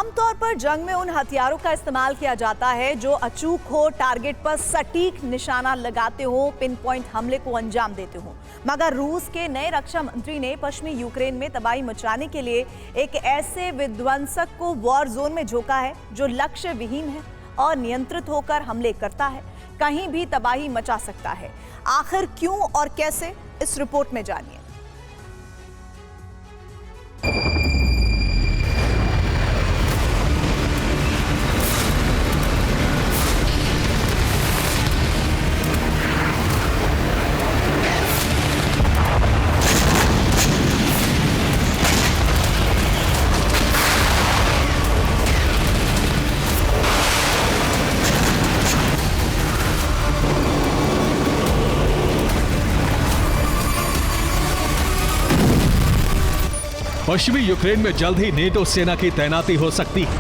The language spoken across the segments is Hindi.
आमतौर पर जंग में उन हथियारों का इस्तेमाल किया जाता है जो अचूक हो, टारगेट पर सटीक निशाना लगाते हो, पिन पॉइंट हमले को अंजाम देते हो। मगर रूस के नए रक्षा मंत्री ने पश्चिमी यूक्रेन में तबाही मचाने के लिए एक ऐसे विध्वंसक को वॉर जोन में झोंका है जो लक्ष्य विहीन है और नियंत्रित होकर हमले करता है, कहीं भी तबाही मचा सकता है। आखिर क्यों और कैसे, इस रिपोर्ट में जानिए। पश्चिमी यूक्रेन में जल्द ही नेटो सेना की तैनाती हो सकती है।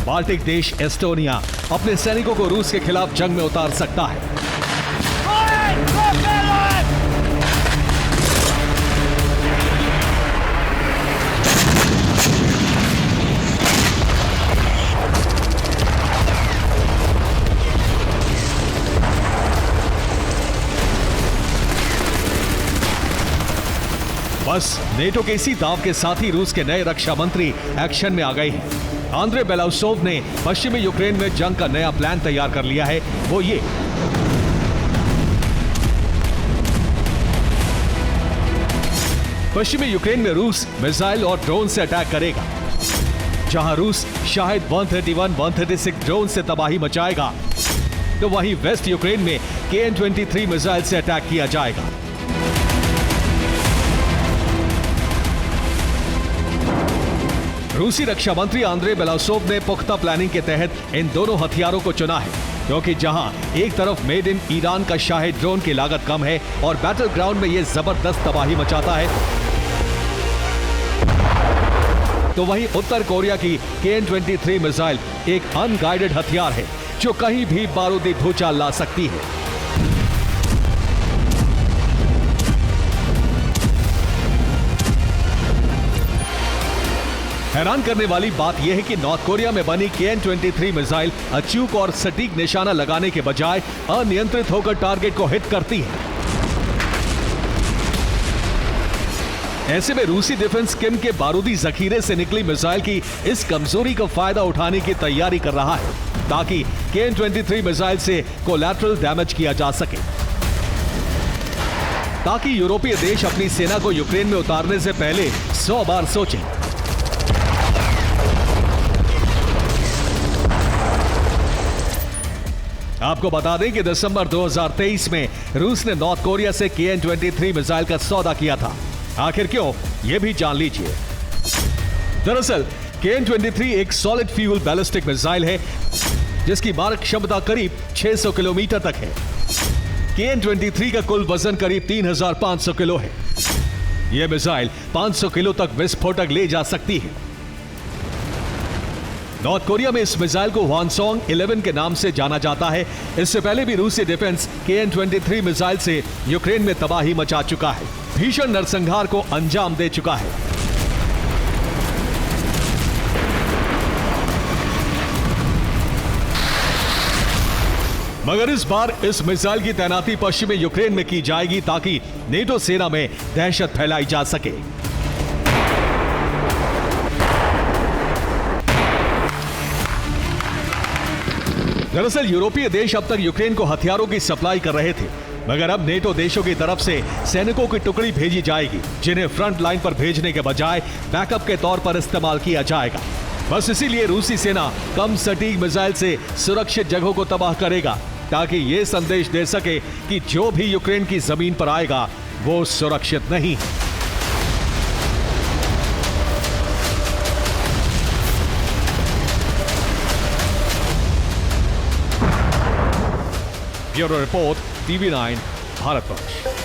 बाल्टिक देश एस्टोनिया अपने सैनिकों को रूस के खिलाफ जंग में उतार सकता है। बस नेटो के इसी दाव के साथ ही रूस के नए रक्षा मंत्री एक्शन में आ गए हैं। आंद्रे बेलाउसोव ने पश्चिमी यूक्रेन में जंग का नया प्लान तैयार कर लिया है। वो ये पश्चिमी यूक्रेन में रूस मिसाइल और ड्रोन से अटैक करेगा। जहां रूस शायद 131-136 ड्रोन से तबाही मचाएगा, तो वहीं वेस्ट यूक्रेन में KN-23 मिसाइल से अटैक किया जाएगा। रूसी रक्षा मंत्री आंद्रे बेलाउसोव ने पुख्ता प्लानिंग के तहत इन दोनों हथियारों को चुना है, क्योंकि जहां एक तरफ मेड इन ईरान का शाहिद ड्रोन की लागत कम है और बैटल ग्राउंड में यह जबरदस्त तबाही मचाता है, तो वहीं उत्तर कोरिया की KN-23 मिसाइल एक अनगाइडेड हथियार है जो कहीं भी बारूदी भूचाल ला सकती है। हैरान करने वाली बात यह है कि नॉर्थ कोरिया में बनी KN-23 मिसाइल अचूक और सटीक निशाना लगाने के बजाय अनियंत्रित होकर टारगेट को हिट करती है। ऐसे में रूसी डिफेंस किम के बारूदी जखीरे से निकली मिसाइल की इस कमजोरी का फायदा उठाने की तैयारी कर रहा है, ताकि KN-23 मिसाइल से कोलैटरल डैमेज किया जा सके, ताकि यूरोपीय देश अपनी सेना को यूक्रेन में उतारने से पहले 100 बार सोचें। आपको बता दें कि दिसंबर 2023 में रूस ने नॉर्थ कोरिया से KN-23 मिसाइल का सौदा किया था। आखिर क्यों, यह भी जान लीजिए। दरअसल KN-23 एक सॉलिड फ्यूल बैलिस्टिक मिसाइल है जिसकी मारक क्षमता करीब 600 किलोमीटर तक है। KN-23 का कुल वजन करीब 3500 किलो है। यह मिसाइल 500 किलो तक विस्फोटक ले जा सकती है। नॉर्थ कोरिया में इस मिसाइल को हवानसोंग 11 के नाम से जाना जाता है। इससे पहले भी रूसी डिफेंस KN-23 मिसाइल से यूक्रेन में तबाही मचा चुका है, भीषण नरसंहार को अंजाम दे चुका है। मगर इस बार इस मिसाइल की तैनाती पश्चिमी यूक्रेन में की जाएगी ताकि नेटो सेना में दहशत फैलाई जा सके। दरअसल यूरोपीय देश अब तक यूक्रेन को हथियारों की सप्लाई कर रहे थे, मगर अब नेटो देशों की तरफ से सैनिकों की टुकड़ी भेजी जाएगी, जिन्हें फ्रंट लाइन पर भेजने के बजाय बैकअप के तौर पर इस्तेमाल किया जाएगा। बस इसीलिए रूसी सेना कम सटीक मिसाइल से सुरक्षित जगहों को तबाह करेगा, ताकि ये संदेश दे सके कि जो भी यूक्रेन की जमीन पर आएगा वो सुरक्षित नहीं है। Bureau report, TV9 Bharatvarsh.